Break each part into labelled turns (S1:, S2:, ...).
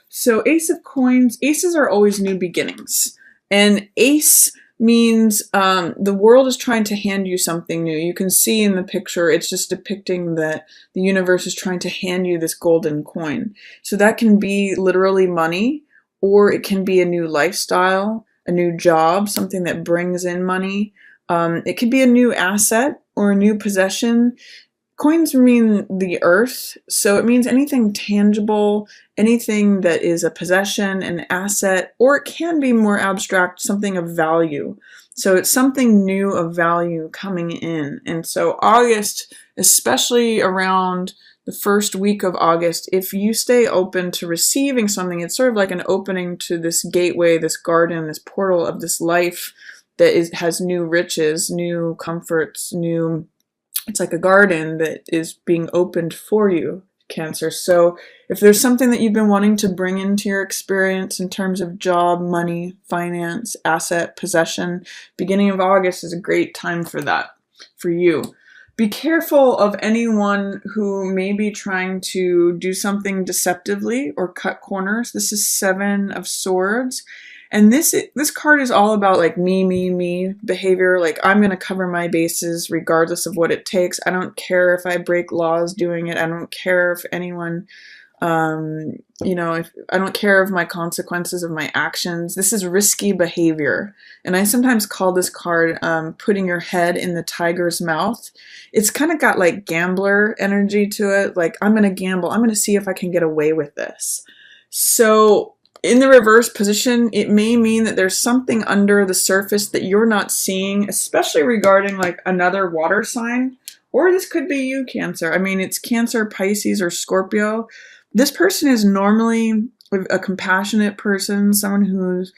S1: So Ace of Coins, aces are always new beginnings. And ace means the world is trying to hand you something new. You can see in the picture, it's just depicting that the universe is trying to hand you this golden coin. So that can be literally money, or it can be a new lifestyle, a new job, something that brings in money. It could be a new asset or a new possession. Coins mean the earth, so it means anything tangible, anything that is a possession, an asset, or it can be more abstract, something of value. So it's something new of value coming in. And so August, especially around the first week of August, if you stay open to receiving something, it's sort of like an opening to this gateway, this garden, this portal of this life that has new riches, new comforts, it's like a garden that is being opened for you, Cancer. So if there's something that you've been wanting to bring into your experience in terms of job, money, finance, asset, possession, beginning of August is a great time for that, for you. Be careful of anyone who may be trying to do something deceptively or cut corners. This is Seven of Swords. And this card is all about like me behavior. Like I'm going to cover my bases regardless of what it takes. I don't care if I break laws doing it. I don't care if anyone, if I don't care of my consequences of my actions. This is risky behavior. And I sometimes call this card putting your head in the tiger's mouth. It's kind of got like gambler energy to it. Like I'm going to gamble. I'm going to see if I can get away with this. So in the reverse position, it may mean that there's something under the surface that you're not seeing, especially regarding like another water sign, or this could be you, Cancer. I mean, it's Cancer, Pisces, or Scorpio. This person is normally a compassionate person, someone who's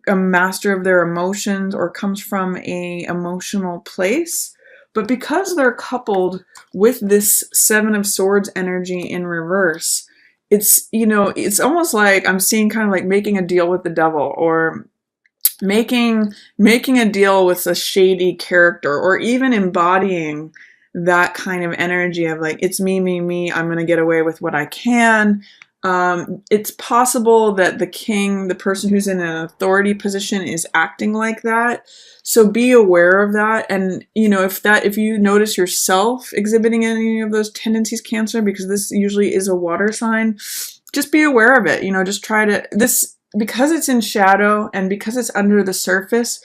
S1: a master of their emotions or comes from a emotional place. But because they're coupled with this Seven of Swords energy in reverse, it's almost like I'm seeing kind of like making a deal with the devil, or making a deal with a shady character, or even embodying that kind of energy of like, it's me, I'm going to get away with what I can. It's possible that the king, the person who's in an authority position, is acting like that. So be aware of that. And, if you notice yourself exhibiting any of those tendencies, Cancer, because this usually is a water sign, just be aware of it. Just try to, because it's in shadow and because it's under the surface,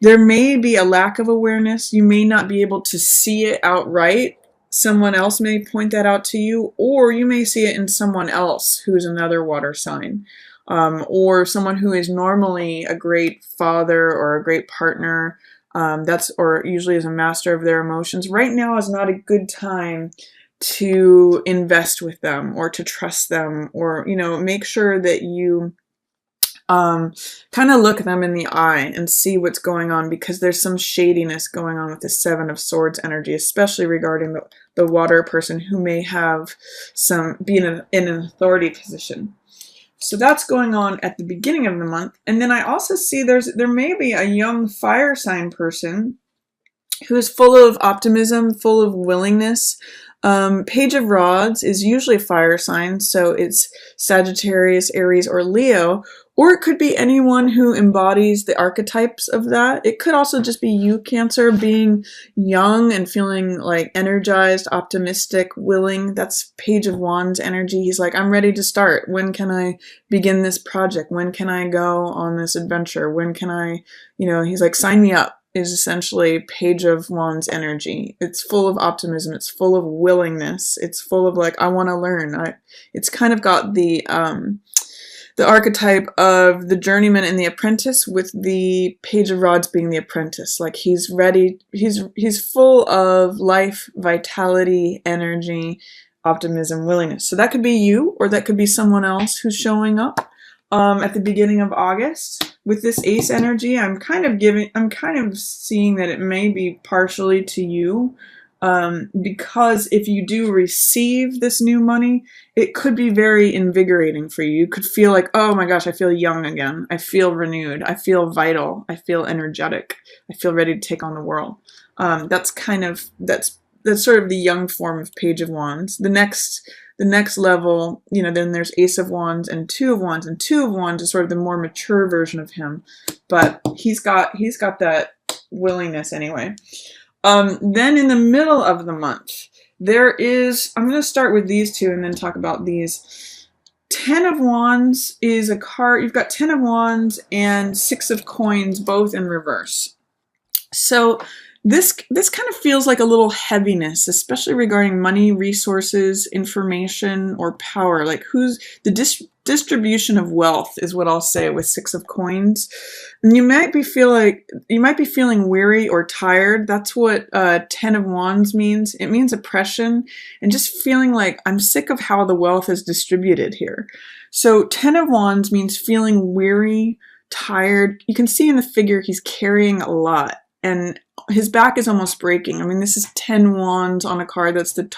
S1: there may be a lack of awareness. You may not be able to see it outright. Someone else may point that out to you, or you may see it in someone else who's another water sign. Or someone who is normally a great father or a great partner, or usually is a master of their emotions. Right now is not a good time to invest with them or to trust them, or, make sure that you kind of look them in the eye and see what's going on, because there's some shadiness going on with the Seven of Swords energy, especially regarding the water person who may have be in an authority position. So that's going on at the beginning of the month. And then I also see there may be a young fire sign person who is full of optimism, full of willingness. Page of Rods is usually a fire sign, so it's Sagittarius, Aries, or Leo, or it could be anyone who embodies the archetypes of that. It could also just be you, Cancer, being young and feeling like energized, optimistic, willing. That's Page of Wands energy. He's like, I'm ready to start. When can I begin this project? When can I go on this adventure? When can I, he's like, sign me up. Is essentially Page of Wands energy. It's full of optimism. It's full of willingness. It's full of like, I want to learn. It's kind of got the archetype of the journeyman and the apprentice, with the Page of Rods being the apprentice. Like he's ready. He's full of life, vitality, energy, optimism, willingness. So that could be you, or that could be someone else who's showing up at the beginning of August. With this ace energy, I'm kind of seeing that it may be partially to you, because if you do receive this new money, it could be very invigorating for you. You could feel like, oh my gosh, I feel young again. I feel renewed. I feel vital. I feel energetic. I feel ready to take on the world. That's sort of the young form of Page of Wands. The next the next level, then there's Ace of Wands and Two of Wands, and Two of Wands is sort of the more mature version of him, but he's got that willingness anyway. Then in the middle of the month, I'm going to start with these two and then talk about these. Ten of Wands is a card. You've got Ten of Wands and Six of Coins, both in reverse. So this kind of feels like a little heaviness, especially regarding money, resources, information, or power. Like who's the distribution of wealth is what I'll say with Six of Coins. And you might be feeling weary or tired. That's what Ten of Wands means. It means oppression and just feeling like I'm sick of how the wealth is distributed here. So Ten of Wands means feeling weary, tired. You can see in the figure he's carrying a lot. And his back is almost breaking. I mean, this is 10 wands on a card. That's the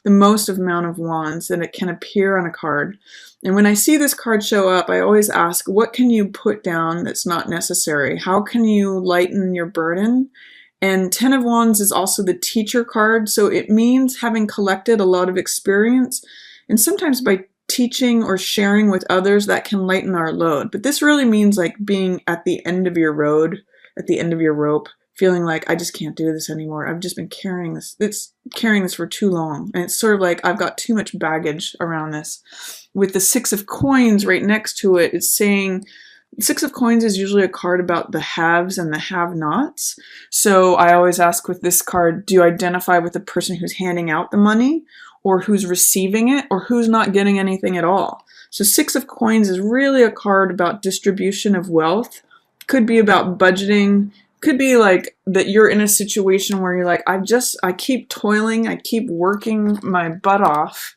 S1: most amount of wands that it can appear on a card. And when I see this card show up, I always ask, what can you put down that's not necessary? How can you lighten your burden? And 10 of Wands is also the teacher card. So it means having collected a lot of experience. And sometimes by teaching or sharing with others, that can lighten our load. But this really means like being at the end of your road, at the end of your rope, feeling like I just can't do this anymore. I've just been carrying this for too long. And it's sort of like I've got too much baggage around this. With the Six of Coins right next to it, it's saying Six of Coins is usually a card about the haves and the have-nots. So I always ask with this card, do you identify with the person who's handing out the money, or who's receiving it, or who's not getting anything at all? So Six of Coins is really a card about distribution of wealth. Could be about budgeting. Could be like that you're in a situation where you're like, I keep toiling, I keep working my butt off,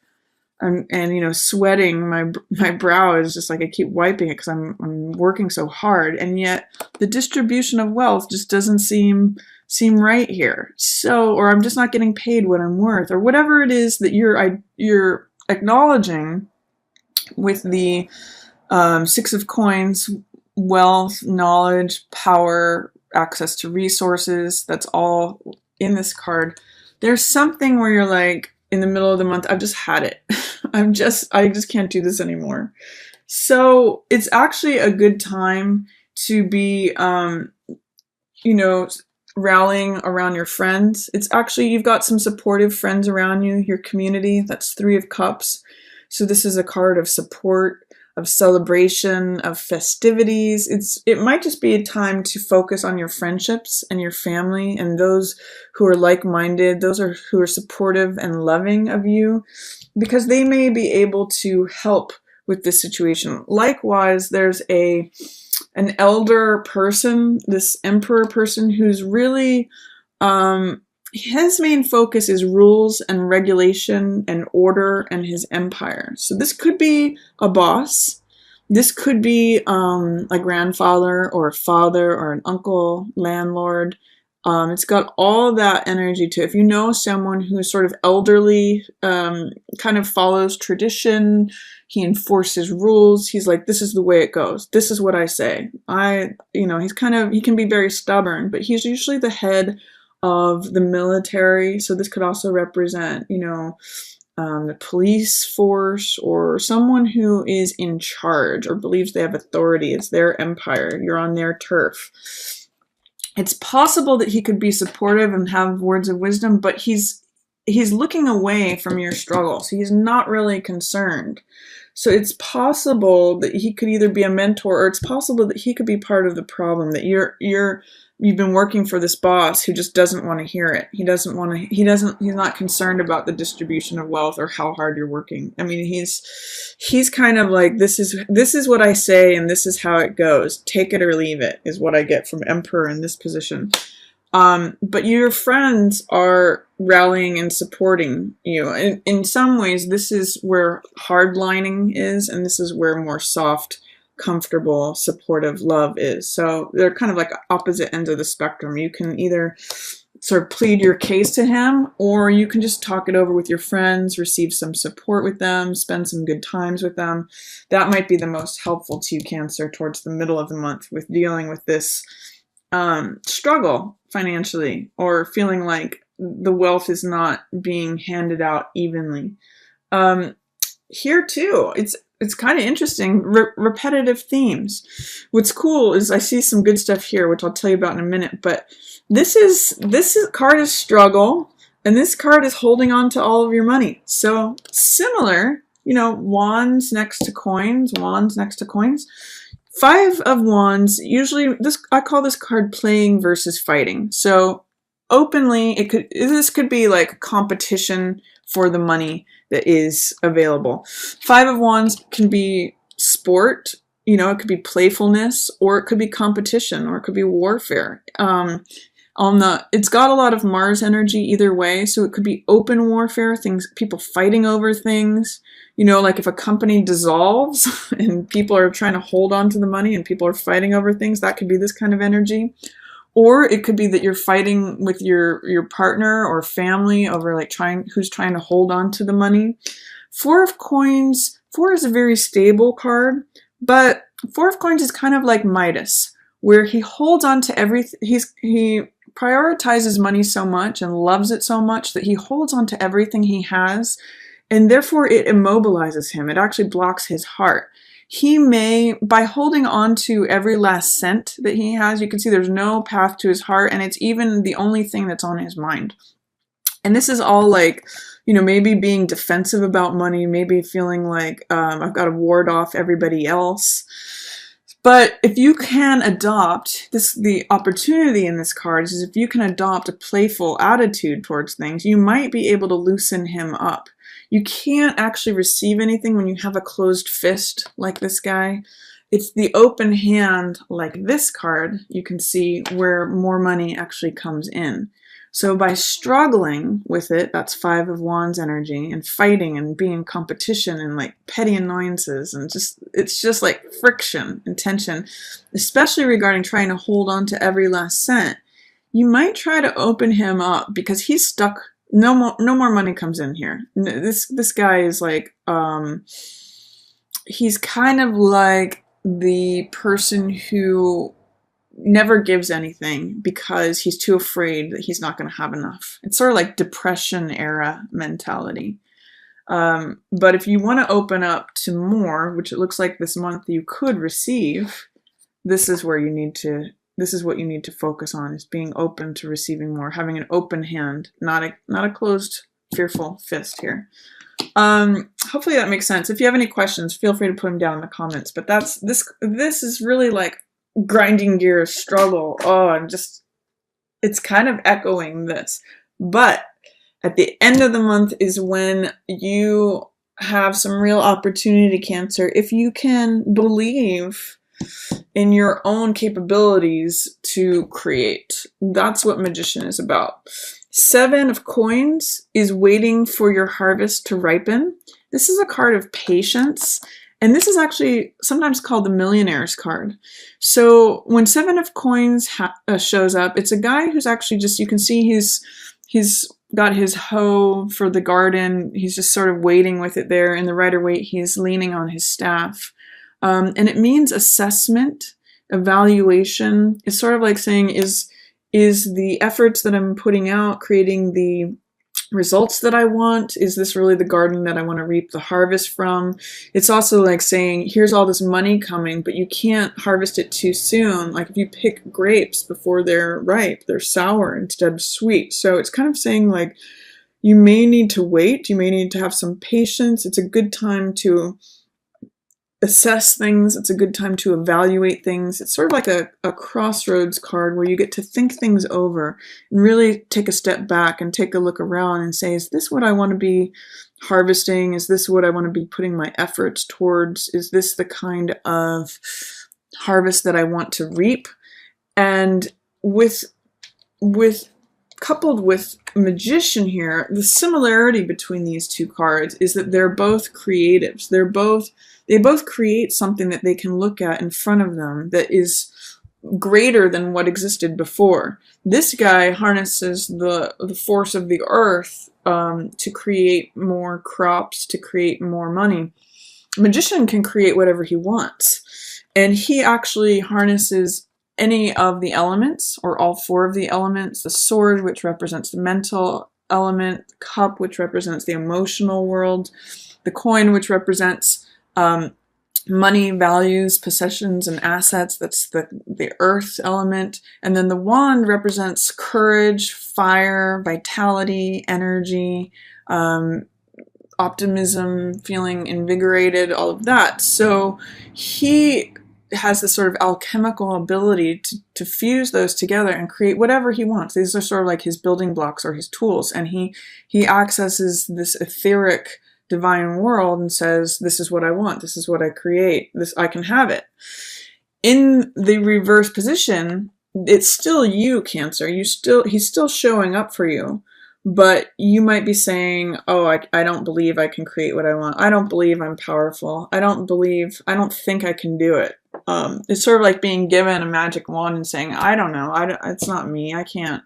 S1: and sweating. My brow is just like I keep wiping it because I'm working so hard, and yet the distribution of wealth just doesn't seem right here. So, or I'm just not getting paid what I'm worth, or whatever it is that you're acknowledging with the Six of Coins. Wealth, knowledge, power, access to resources, that's all in this card. There's something where you're like, in the middle of the month, I've just had it. I just can't do this anymore. So it's actually a good time to be, rallying around your friends. It's actually, you've got some supportive friends around you, your community. That's Three of Cups. So this is a card of support, of celebration, of festivities. It might just be a time to focus on your friendships and your family and those who are like-minded, who are supportive and loving of you, because they may be able to help with this situation. Likewise, there's an elder person, this emperor person, who's really his main focus is rules and regulation and order and his empire. So this could be a boss. This could be a grandfather or a father or an uncle, landlord. It's got all that energy to it. If you know someone who's sort of elderly, kind of follows tradition, he enforces rules. He's like, this is the way it goes. This is what I say. He can be very stubborn, but he's usually the head of the military. So this could also represent, the police force, or someone who is in charge or believes they have authority. It's their empire. You're on their turf. It's possible that he could be supportive and have words of wisdom, but he's looking away from your struggle. So he's not really concerned. So it's possible that he could either be a mentor, or it's possible that he could be part of the problem, that you've been working for this boss who just doesn't want to hear it. He's not concerned about the distribution of wealth or how hard you're working. I mean, he's kind of like, this is what I say and this is how it goes. Take it or leave it is what I get from Emperor in this position. But your friends are rallying and supporting you. In some ways, this is where hardlining is, and this is where more soft, comfortable, supportive love is. So they're kind of like opposite ends of the spectrum. You can either sort of plead your case to him, or you can just talk it over with your friends, receive some support with them, spend some good times with them. That might be the most helpful to you, Cancer, towards the middle of the month with dealing with this struggle financially, or feeling like the wealth is not being handed out evenly. Um, Here too, it's kind of interesting. Repetitive themes. What's cool is I see some good stuff here, which I'll tell you about in a minute. But this card is struggle, and this card is holding on to all of your money. So similar, you know, wands next to coins, wands next to coins. Five of Wands, usually I call this card playing versus fighting. So openly, this could be like competition for the money that is available. Five of Wands can be sport, you know, it could be playfulness, or it could be competition, or it could be warfare. It's got a lot of Mars energy either way, so it could be open warfare, people fighting over things. You know, like if a company dissolves and people are trying to hold on to the money and people are fighting over things, that could be this kind of energy. Or it could be that you're fighting with your partner or family over like who's trying to hold on to the money. Four of Coins, four is a very stable card, but Four of Coins is kind of like Midas, where he holds on to everything. He prioritizes money so much and loves it so much that he holds on to everything he has, and therefore it immobilizes him. It actually blocks his heart. He may, by holding on to every last cent that he has, you can see there's no path to his heart, and it's even the only thing that's on his mind. And this is all like, you know, maybe being defensive about money, maybe feeling like I've got to ward off everybody else. But if you can adopt the opportunity in this card is if you can adopt a playful attitude towards things, you might be able to loosen him up. You can't actually receive anything when you have a closed fist like this guy. It's the open hand like this card, you can see where more money actually comes in. So by struggling with it, that's Five of Wands energy, and fighting and being in competition and like petty annoyances, and it's just like friction and tension, especially regarding trying to hold on to every last cent. You might try to open him up because he's stuck. No more money comes in here. This guy is like, he's kind of like the person who never gives anything because he's too afraid that he's not going to have enough. It's sort of like Depression era mentality. But if you want to open up to more, which it looks like this month you could receive, this is what you need to focus on, is being open to receiving more, having an open hand, not a closed, fearful fist here. Hopefully that makes sense. If you have any questions, feel free to put them down in the comments. But this is really like grinding gears, struggle. It's kind of echoing this. But at the end of the month is when you have some real opportunity, Cancer, if you can believe in your own capabilities to create. That's what Magician is about. Seven of Coins is waiting for your harvest to ripen. This is a card of patience. And this is actually sometimes called the Millionaire's card. So when Seven of Coins shows up, it's a guy who's actually just, you can see he's got his hoe for the garden. He's just sort of waiting with it there. In the Rider-Waite, he's leaning on his staff. And it means assessment, evaluation. It's sort of like saying, is the efforts that I'm putting out creating the results that I want? Is this really the garden that I want to reap the harvest from? It's also like saying, here's all this money coming, but you can't harvest it too soon. Like if you pick grapes before they're ripe, they're sour instead of sweet. So it's kind of saying like, you may need to wait. You may need to have some patience. It's a good time to assess things. It's a good time to evaluate things. It's sort of like a crossroads card where you get to think things over and really take a step back and take a look around and say, is this what I want to be harvesting? Is this what I want to be putting my efforts towards? Is this the kind of harvest that I want to reap? And coupled with Magician here, the similarity between these two cards is that they're both creatives. They both create something that they can look at in front of them that is greater than what existed before. This guy harnesses the force of the earth to create more crops, to create more money. Magician can create whatever he wants, and he actually harnesses any of the elements, or all four of the elements: the sword, which represents the mental element, the cup, which represents the emotional world, the coin, which represents money, values, possessions, and assets. That's the earth element. And then the wand represents courage, fire, vitality, energy, optimism, feeling invigorated, all of that. So he has this sort of alchemical ability to fuse those together and create whatever he wants. These are sort of like his building blocks or his tools. And he accesses this etheric divine world and says, this is what I want. This is what I create. This, I can have it. In the reverse position, it's still you, Cancer. He's still showing up for you. But you might be saying, oh, I don't believe I can create what I want. I don't believe I'm powerful. I don't think I can do it. It's sort of like being given a magic wand and saying, I don't know. It's not me. I can't.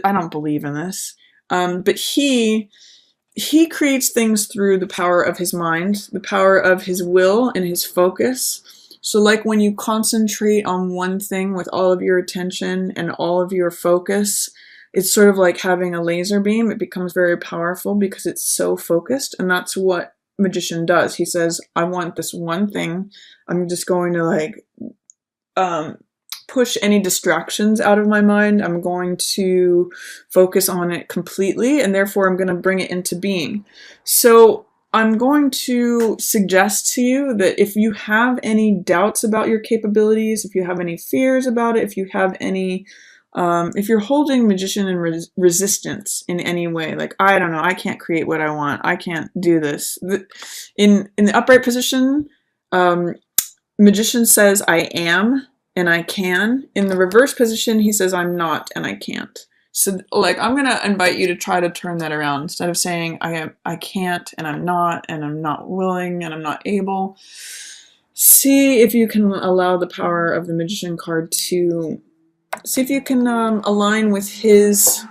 S1: I don't believe in this. But he creates things through the power of his mind, the power of his will and his focus. So like when you concentrate on one thing with all of your attention and all of your focus, it's sort of like having a laser beam. It becomes very powerful because it's so focused, and that's what magician does. He says, I want this one thing. I'm just going to like push any distractions out of my mind. I'm going to focus on it completely, and therefore I'm going to bring it into being. So I'm going to suggest to you that if you have any doubts about your capabilities, if you have any fears about it, if you have any if you're holding magician in resistance in any way, like, I don't know, I can't create what I want, I can't do this. In the upright position, magician says, I am and I can. In the reverse position, he says, I'm not and I can't. So, like, I'm going to invite you to try to turn that around. Instead of saying, I can't and I'm not willing and I'm not able, see if you can allow the power of the magician card to see if you can align with his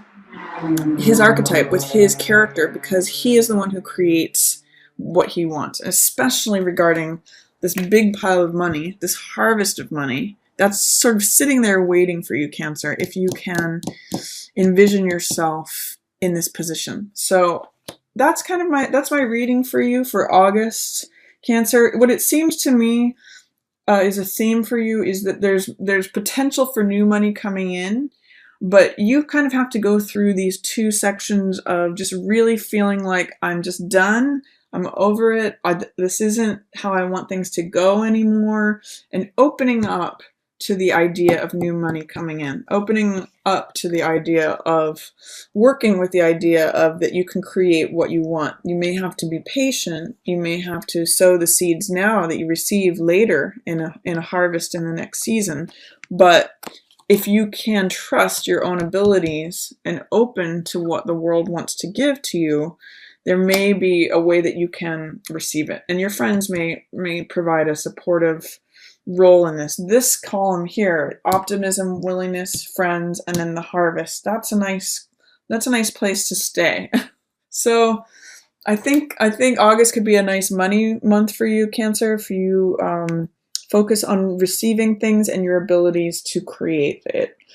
S1: archetype, with his character, because he is the one who creates what he wants, especially regarding this big pile of money, this harvest of money that's sort of sitting there waiting for you, Cancer, if you can envision yourself in this position. So that's kind of my reading for you for August, Cancer. What it seems to me is a theme for you is that there's potential for new money coming in, but you kind of have to go through these two sections of just really feeling like I'm just done, I'm over it, this isn't how I want things to go anymore, and opening up to the idea of new money coming in, opening up to the idea of working with the idea of that you can create what you want. You may have to be patient. You may have to sow the seeds now that you receive later in a harvest in the next season. But if you can trust your own abilities and open to what the world wants to give to you, there may be a way that you can receive it. And your friends may provide a supportive role in this. This column here, optimism, willingness, friends, and then the harvest. That's a nice place to stay. So I think August could be a nice money month for you, Cancer, if you focus on receiving things and your abilities to create it.